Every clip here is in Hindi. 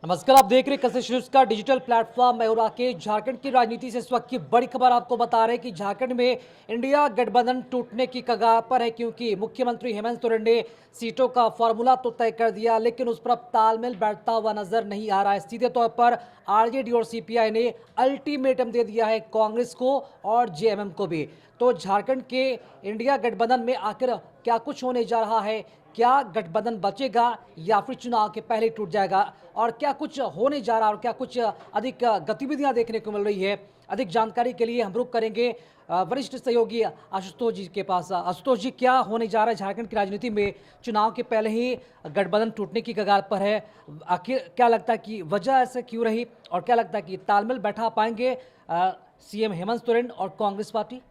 नमस्कार, आप देख रहे हैं कशिश न्यूज का डिजिटल प्लेटफॉर्म। मैं हूं राकेश। झारखंड की राजनीति से इस वक्त की बड़ी खबर आपको बता रहे हैं कि झारखंड में इंडिया गठबंधन टूटने की कगार पर है, क्योंकि मुख्यमंत्री हेमंत सोरेन ने सीटों का फॉर्मूला तो तय कर दिया, लेकिन उस पर अब तालमेल बैठता हुआ नजर नहीं आ रहा है। सीधे तौर पर आरजेडी और सीपीआई ने अल्टीमेटम दे दिया है कांग्रेस को और जेएमएम को भी। तो झारखंड के इंडिया गठबंधन में आखिर क्या कुछ होने जा रहा है? क्या गठबंधन बचेगा या फिर चुनाव के पहले टूट जाएगा? और क्या कुछ होने जा रहा है और क्या कुछ अधिक गतिविधियां देखने को मिल रही है? अधिक जानकारी के लिए हम रुक करेंगे वरिष्ठ सहयोगी आशुतोष जी के पास। आशुतोष जी, क्या होने जा रहा है झारखंड की राजनीति में? चुनाव के पहले ही गठबंधन टूटने की कगार पर है। आखिर क्या लगता है कि वजह ऐसे क्यों रही, और क्या लगता है कि तालमेल बैठा पाएंगे सीएम हेमंत सोरेन और कांग्रेस पार्टी?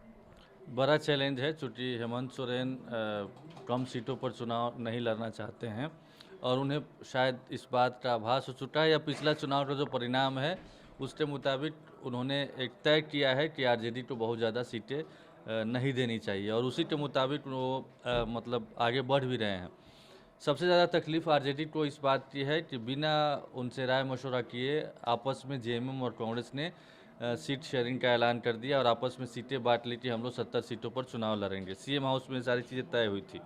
बड़ा चैलेंज है, चूँकि हेमंत सोरेन कम सीटों पर चुनाव नहीं लड़ना चाहते हैं और उन्हें शायद इस बात का आभास हो चुका है या पिछला चुनाव का जो परिणाम है उसके मुताबिक उन्होंने एक तय किया है कि आरजेडी को बहुत ज़्यादा सीटें नहीं देनी चाहिए और उसी के मुताबिक वो मतलब आगे बढ़ भी रहे हैं। सबसे ज़्यादा तकलीफ आरजेडी को इस बात की है कि बिना उनसे राय मशवरा किए आपस में जेएमएम और कांग्रेस ने सीट शेयरिंग का ऐलान कर दिया और आपस में सीटें बांट ली कि हम लोग 70 सीटों पर चुनाव लड़ेंगे। सीएम हाउस में सारी चीज़ें तय हुई थी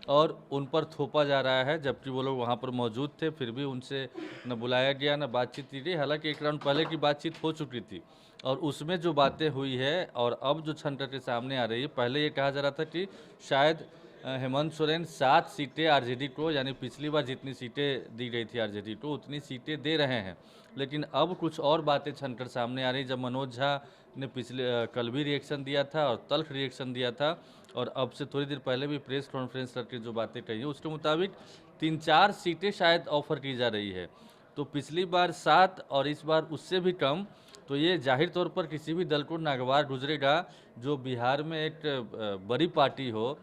और उन पर थोपा जा रहा है, जबकि वो लोग वहाँ पर मौजूद थे, फिर भी उनसे न बुलाया गया न बातचीत की गई। हालांकि एक राउंड पहले की बातचीत हो चुकी थी और उसमें जो बातें हुई है और अब जो छन करके सामने आ रही है, पहले ये कहा जा रहा था कि शायद हेमंत सोरेन 7 सीटें आरजेडी को, यानी पिछली बार जितनी सीटें दी गई थी आरजेडी को उतनी सीटें दे रहे हैं। लेकिन अब कुछ और बातें छनकर सामने आ रही। जब मनोज झा ने कल भी रिएक्शन दिया था और तल्ख रिएक्शन दिया था और अब से थोड़ी देर पहले भी प्रेस कॉन्फ्रेंस करके जो बातें कही है उसके मुताबिक 3-4 सीटें शायद ऑफर की जा रही है। तो पिछली बार 7 और इस बार उससे भी कम, तो ये जाहिर तौर पर किसी भी दल को नागवार गुजरेगा जो बिहार में एक बड़ी पार्टी हो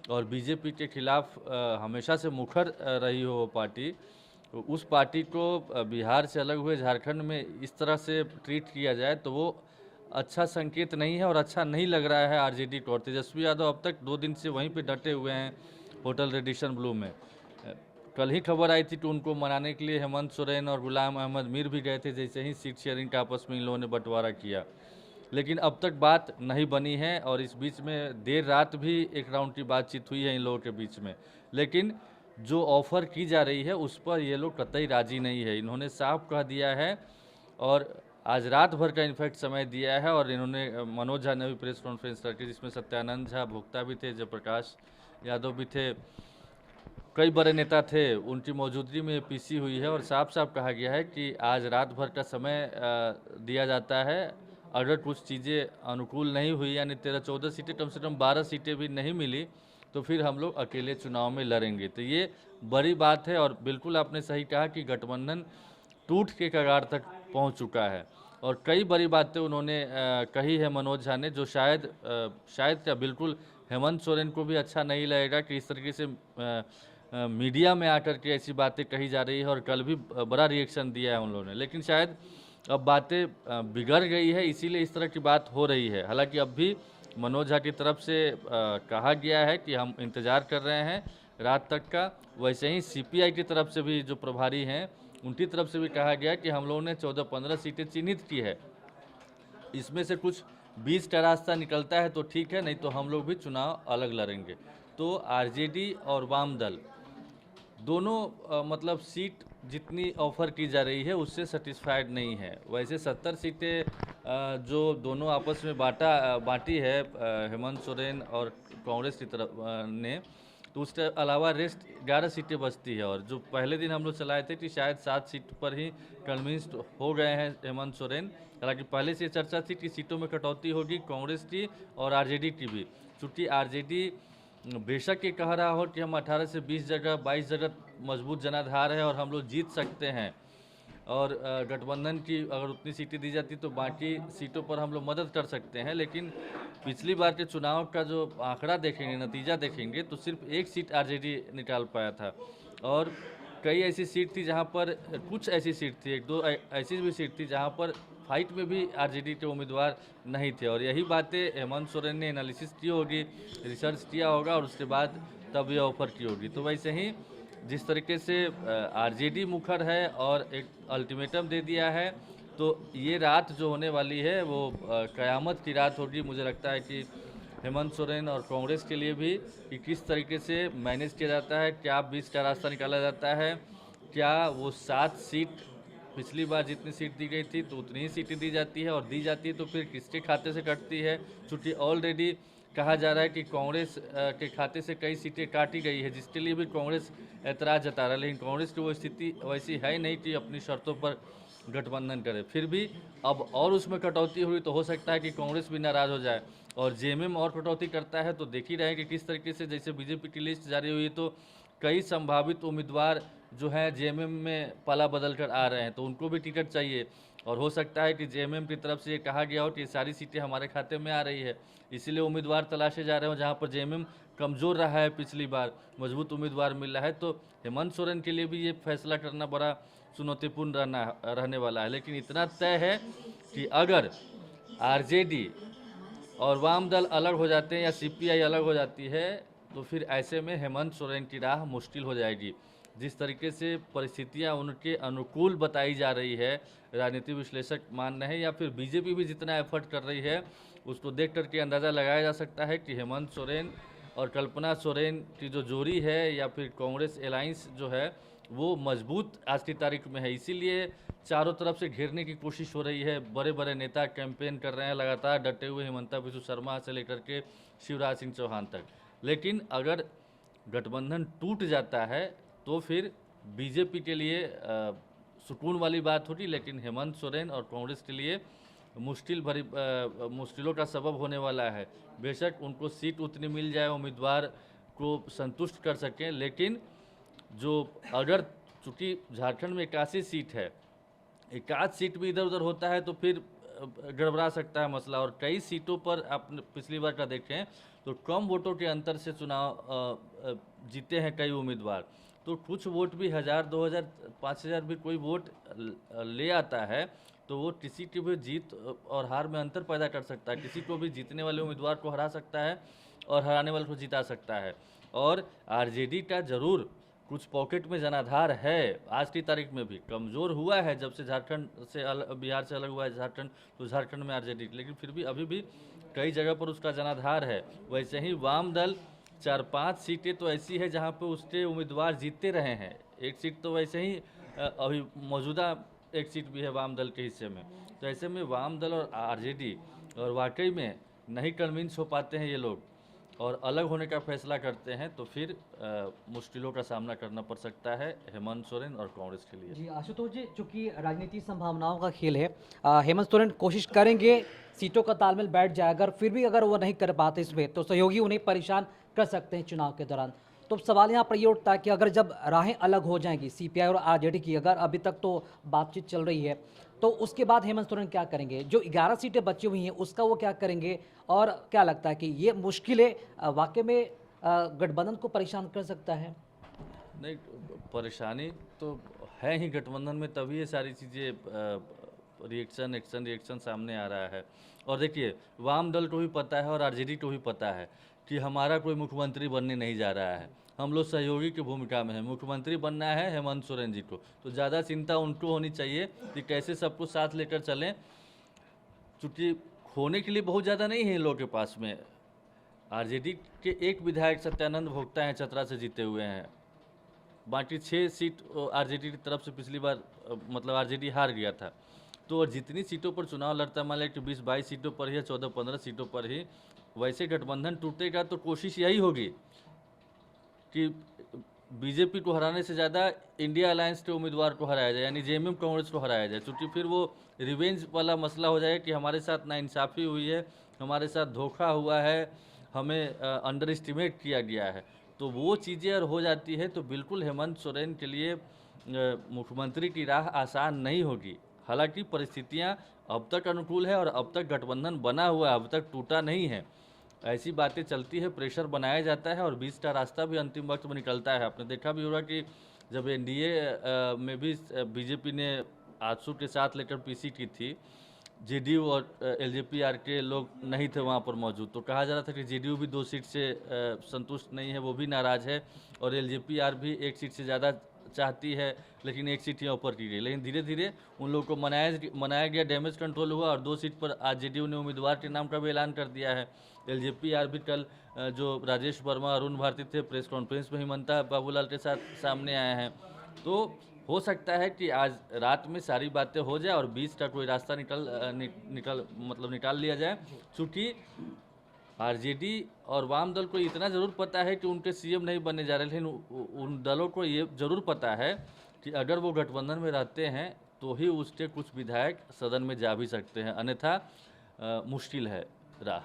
और बीजेपी के खिलाफ हमेशा से मुखर रही हो वो पार्टी। तो उस पार्टी को बिहार से अलग हुए झारखंड में इस तरह से ट्रीट किया जाए तो वो अच्छा संकेत नहीं है और अच्छा नहीं लग रहा है आरजेडी को। और तेजस्वी यादव अब तक 2 दिन से वहीं पे डटे हुए हैं होटल रेडिशन ब्लू में। कल ही खबर आई थी कि उनको मनाने के लिए हेमंत सोरेन और गुलाम अहमद मीर भी गए थे, जैसे ही सीट शेयरिंग का आपस में इन लोगों ने बंटवारा किया। लेकिन अब तक बात नहीं बनी है और इस बीच में देर रात भी एक राउंड की बातचीत हुई है इन लोगों के बीच में। लेकिन जो ऑफ़र की जा रही है उस पर ये लोग कतई राजी नहीं है। इन्होंने साफ कह दिया है और आज रात भर का इनफैक्ट समय दिया है और इन्होंने मनोज झा ने भी प्रेस कॉन्फ्रेंस रखी जिसमें सत्यानंद झा भोक्ता भी थे, जयप्रकाश यादव भी थे, कई बड़े नेता थे, उनकी मौजूदगी में पीसी हुई है और साफ साफ कहा गया है कि आज रात भर का समय दिया जाता है। अगर कुछ चीज़ें अनुकूल नहीं हुई, यानी 13-14 सीटें, कम से कम 12 सीटें भी नहीं मिली, तो फिर हम लोग अकेले चुनाव में लड़ेंगे। तो ये बड़ी बात है और बिल्कुल आपने सही कहा कि गठबंधन टूट के कगार तक पहुंच चुका है और कई बड़ी बातें उन्होंने कही है मनोज झा ने, जो शायद क्या बिल्कुल हेमंत सोरेन को भी अच्छा नहीं लगेगा कि इस तरीके से मीडिया में आकर के ऐसी बातें कही जा रही है और कल भी बड़ा रिएक्शन दिया है उन लोगों ने। लेकिन शायद अब बातें बिगड़ गई है, इसीलिए इस तरह की बात हो रही है। हालांकि अब भी मनोज झा की तरफ से कहा गया है कि हम इंतज़ार कर रहे हैं रात तक का। वैसे ही सीपीआई की तरफ से भी जो प्रभारी हैं उनकी तरफ से भी कहा गया कि हम लोगों ने 14-15 सीटें चिन्हित की है, इसमें से कुछ 20 का रास्ता निकलता है तो ठीक है, नहीं तो हम लोग भी चुनाव अलग लड़ेंगे। तो आरजेडी और वाम दल दोनों मतलब सीट जितनी ऑफ़र की जा रही है उससे सेटिस्फाइड नहीं है। वैसे 70 सीटें जो दोनों आपस में बांटी है हेमंत सोरेन और कांग्रेस की तरफ ने, तो उसके अलावा रेस्ट 11 सीटें बचती है और जो पहले दिन हम लोग चलाए थे कि शायद 7 सीट पर ही कन्विंस्ड हो गए हैं हेमंत सोरेन। हालांकि पहले से चर्चा थी कि सीटों में कटौती होगी कांग्रेस की और आरजेडी की भी, चूँकि आरजेडी बेशक ये कह रहा हो कि हम 18 से 20 जगह 22 जगह मजबूत जनाधार है और हम लोग जीत सकते हैं और गठबंधन की अगर उतनी सीटें दी जाती तो बाकी सीटों पर हम लोग मदद कर सकते हैं। लेकिन पिछली बार के चुनाव का जो आंकड़ा देखेंगे, नतीजा देखेंगे, तो सिर्फ एक सीट आरजेडी निकाल पाया था और कई ऐसी सीट थी जहां पर कुछ ऐसी सीट थी, 1-2 ऐसी भी सीट थी जहां पर फाइट में भी आरजेडी के उम्मीदवार नहीं थे। और यही बातें हेमंत सोरेन ने एनालिसिस की होगी, रिसर्च किया होगा और उसके बाद तब ये ऑफर की होगी। तो वैसे ही जिस तरीके से आरजेडी मुखर है और एक अल्टीमेटम दे दिया है, तो ये रात जो होने वाली है वो क़यामत की रात होगी। मुझे लगता है कि हेमंत सोरेन और कांग्रेस के लिए भी कि किस तरीके से मैनेज किया जाता है, क्या बीच का रास्ता निकाला जाता है, क्या वो 7 सीट पिछली बार जितनी सीट दी गई थी तो उतनी ही सीटें दी जाती है, और दी जाती है तो फिर किसके खाते से कटती है। चूँकि ऑलरेडी कहा जा रहा है कि कांग्रेस के खाते से कई सीटें काटी गई है, जिसके लिए भी कांग्रेस ऐतराज़ जता रहा है, लेकिन कांग्रेस की वो स्थिति वैसी है नहीं कि अपनी शर्तों पर गठबंधन करे। फिर भी अब और उसमें कटौती हुई तो हो सकता है कि कांग्रेस भी नाराज़ हो जाए, और जेएमएम और कटौती करता है तो देख ही रहे हैं कि किस तरीके से, जैसे बीजेपी की लिस्ट जारी हुई तो कई संभावित उम्मीदवार जो हैं जेएमएम में पाला बदल कर आ रहे हैं, तो उनको भी टिकट चाहिए, और हो सकता है कि जेएमएम की तरफ से ये कहा गया हो कि ये सारी सीटें हमारे खाते में आ रही है, इसीलिए उम्मीदवार तलाशे जा रहे हो। जहाँ पर जेएमएम कमज़ोर रहा है पिछली बार, मजबूत उम्मीदवार मिल रहा है, तो हेमंत सोरेन के लिए भी ये फैसला करना बड़ा चुनौतीपूर्ण रहने वाला है। लेकिन इतना तय है कि अगर आरजेडी और वाम दल अलग हो जाते हैं या सीपीआई अलग हो जाती है, तो फिर ऐसे में हेमंत सोरेन की राह मुश्किल हो जाएगी। जिस तरीके से परिस्थितियां उनके अनुकूल बताई जा रही है, राजनीतिक विश्लेषक मान रहे हैं, या फिर बीजेपी भी जितना एफर्ट कर रही है, उसको देख करके अंदाज़ा लगाया जा सकता है कि हेमंत सोरेन और कल्पना सोरेन की जो जोड़ी है या फिर कांग्रेस अलायंस जो है वो मजबूत आज की तारीख में है। इसीलिए चारों तरफ से घेरने की कोशिश हो रही है, बड़े बड़े नेता कैंपेन कर रहे हैं लगातार डटे हुए, हिमंता बिस्वा शर्मा से लेकर के शिवराज सिंह चौहान तक। लेकिन अगर गठबंधन टूट जाता है तो फिर बीजेपी के लिए सुकून वाली बात होगी, लेकिन हेमंत सोरेन और कांग्रेस के लिए मुश्किलों का सबब होने वाला है। बेशक उनको सीट उतनी मिल जाए, उम्मीदवार को संतुष्ट कर सकें, लेकिन जो अगर चूँकि झारखंड में 81 सीट है, 1 सीट भी इधर उधर होता है तो फिर गड़बड़ा सकता है मसला। और कई सीटों पर आप पिछली बार का देखें तो कम वोटों के अंतर से चुनाव जीते हैं कई उम्मीदवार, तो कुछ वोट भी 1000, 2000, 5000 भी कोई वोट ले आता है तो वो किसी की भी जीत और हार में अंतर पैदा कर सकता है, किसी को भी जीतने वाले उम्मीदवार को हरा सकता है और हराने वाले को जिता सकता है। और आरजेडी का ज़रूर कुछ पॉकेट में जनाधार है, आज की तारीख में भी कमज़ोर हुआ है जब से झारखंड से बिहार से अलग हुआ है झारखंड, तो झारखंड में आरजेडी, लेकिन फिर भी अभी भी कई जगह पर उसका जनाधार है। वैसे ही वाम दल 4-5 सीटें तो ऐसी है जहां पे उसके उम्मीदवार जीतते रहे हैं, एक सीट तो वैसे ही अभी मौजूदा एक सीट भी है वाम दल के हिस्से में। तो ऐसे में वाम दल और आरजेडी और वाकई में नहीं कन्विंस हो पाते हैं ये लोग और अलग होने का फैसला करते हैं, तो फिर मुश्किलों का सामना करना पड़ सकता है हेमंत सोरेन और कांग्रेस के लिए। जी आशुतोष जी, चूंकि राजनीति संभावनाओं का खेल है, हेमंत सोरेन कोशिश करेंगे सीटों का तालमेल बैठ जाए, अगर फिर भी अगर वो नहीं कर पाते इसमें तो सहयोगी उन्हें परेशान कर सकते हैं चुनाव के दौरान। तो सवाल यहाँ पर ये उठता है कि अगर जब राहें अलग हो जाएंगी सीपीआई और आरजेडी की, अगर अभी तक तो बातचीत चल रही है, तो उसके बाद हेमंत सोरेन क्या करेंगे? जो 11 सीटें बची हुई हैं उसका वो क्या करेंगे? और क्या लगता है कि ये मुश्किलें वाकई में गठबंधन को परेशान कर सकता है? नहीं, परेशानी तो है ही गठबंधन में, तभी ये सारी चीज़ें रिएक्शन सामने आ रहा है। और देखिए, वाम दल को भी पता है और आरजेडी को भी पता है कि हमारा कोई मुख्यमंत्री बनने नहीं जा रहा है, हम लोग सहयोगी की भूमिका में हैं। मुख्यमंत्री बनना है हेमंत सोरेन जी को, तो ज़्यादा चिंता उनको होनी चाहिए कि कैसे सबको साथ लेकर चलें, चूँकि खोने के लिए बहुत ज़्यादा नहीं है इन लोगों के पास में। आरजेडी के एक विधायक सत्यानंद भोक्ता हैं, चतरा से जीते हुए हैं, बाकी 6 सीट आरजेडी की तरफ से पिछली बार मतलब आरजेडी हार गया था। तो जितनी सीटों पर चुनाव लड़ता है, मान लिया कि 20-22 सीटों पर ही या 14-15 सीटों पर ही, वैसे गठबंधन टूटेगा तो कोशिश यही होगी कि बीजेपी को हराने से ज़्यादा इंडिया अलायंस के उम्मीदवार को हराया जाए, यानी जेएमएम कांग्रेस को हराया जाए, क्योंकि फिर वो रिवेंज वाला मसला हो जाए कि हमारे साथ नाइंसाफ़ी हुई है, हमारे साथ धोखा हुआ है, हमें अंडर एस्टिमेट किया गया है। तो वो चीज़ें अगर हो जाती है तो बिल्कुल हेमंत सोरेन के लिए मुख्यमंत्री की राह आसान नहीं होगी। हालांकि परिस्थितियां अब तक अनुकूल है और अब तक गठबंधन बना हुआ है, अब तक टूटा नहीं है, ऐसी बातें चलती है, प्रेशर बनाया जाता है और बीच का रास्ता भी अंतिम वक्त में निकलता है। आपने देखा भी होगा कि जब एनडीए में भी बीजेपी ने आजसू के साथ लेकर पीसी की थी, जेडीयू और एलजेपी-आर के लोग नहीं थे वहाँ पर मौजूद। तो कहा जा रहा था कि जेडीयू भी 2 सीट से संतुष्ट नहीं है, वो भी नाराज़ है, और एलजेपी-आर भी 1 सीट से ज़्यादा चाहती है, लेकिन 1 सीट यहाँ ऊपर की गई। लेकिन धीरे-धीरे उन लोगों को मनाया गया, डैमेज कंट्रोल हुआ, और 2 सीट पर आज जेडीयू ने उम्मीदवार के नाम का भी ऐलान कर दिया है। एलजेपी-आर भी कल जो राजेश वर्मा, अरुण भारती थे, प्रेस कॉन्फ्रेंस में हिमंता बाबूलाल के साथ सामने आए हैं। तो हो सकता है कि आज रात में सारी बातें हो जाए और बीच का कोई रास्ता निकाल लिया जाए, क्योंकि आरजेडी और वाम दल को इतना ज़रूर पता है कि उनके सीएम नहीं बनने जा रहे, लेकिन उन दलों को ये ज़रूर पता है कि अगर वो गठबंधन में रहते हैं तो ही उसके कुछ विधायक सदन में जा भी सकते हैं, अन्यथा मुश्किल है राह।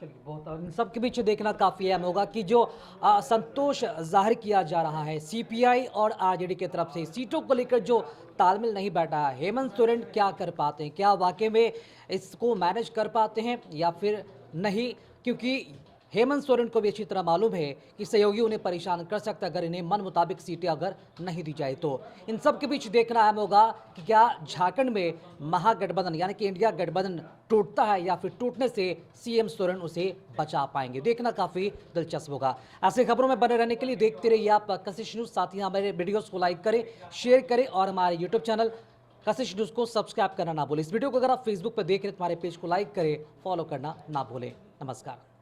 चलिए, बहुत इन सब के बीच देखना काफ़ी अहम होगा कि जो संतोष जाहिर किया जा रहा है सीपीआई और आरजेडी की तरफ से सीटों को लेकर जो तालमेल नहीं बैठा है, हेमंत सोरेन क्या कर पाते हैं, क्या वाकई में इसको मैनेज कर पाते हैं या फिर नहीं, क्योंकि हेमंत सोरेन को भी अच्छी तरह मालूम है कि सहयोगी उन्हें परेशान कर सकता है अगर इन्हें मन मुताबिक सीटें अगर नहीं दी जाए तो। इन सब के बीच देखना अहम होगा कि क्या झारखंड में महागठबंधन यानी कि इंडिया गठबंधन टूटता है या फिर टूटने से सीएम सोरेन उसे बचा पाएंगे, देखना काफ़ी दिलचस्प होगा। ऐसे खबरों में बने रहने के लिए देखते रहिए आप कशिश न्यूज़। साथ ही हमारे वीडियोज़ को लाइक करें, शेयर करें और हमारे यूट्यूब चैनल कशिश न्यूज़ को सब्सक्राइब करना ना भूलें। इस वीडियो को अगर आप फेसबुक पर देख रहे हैं तो हमारे पेज को लाइक करें, फॉलो करना ना भूलें। नमस्कार।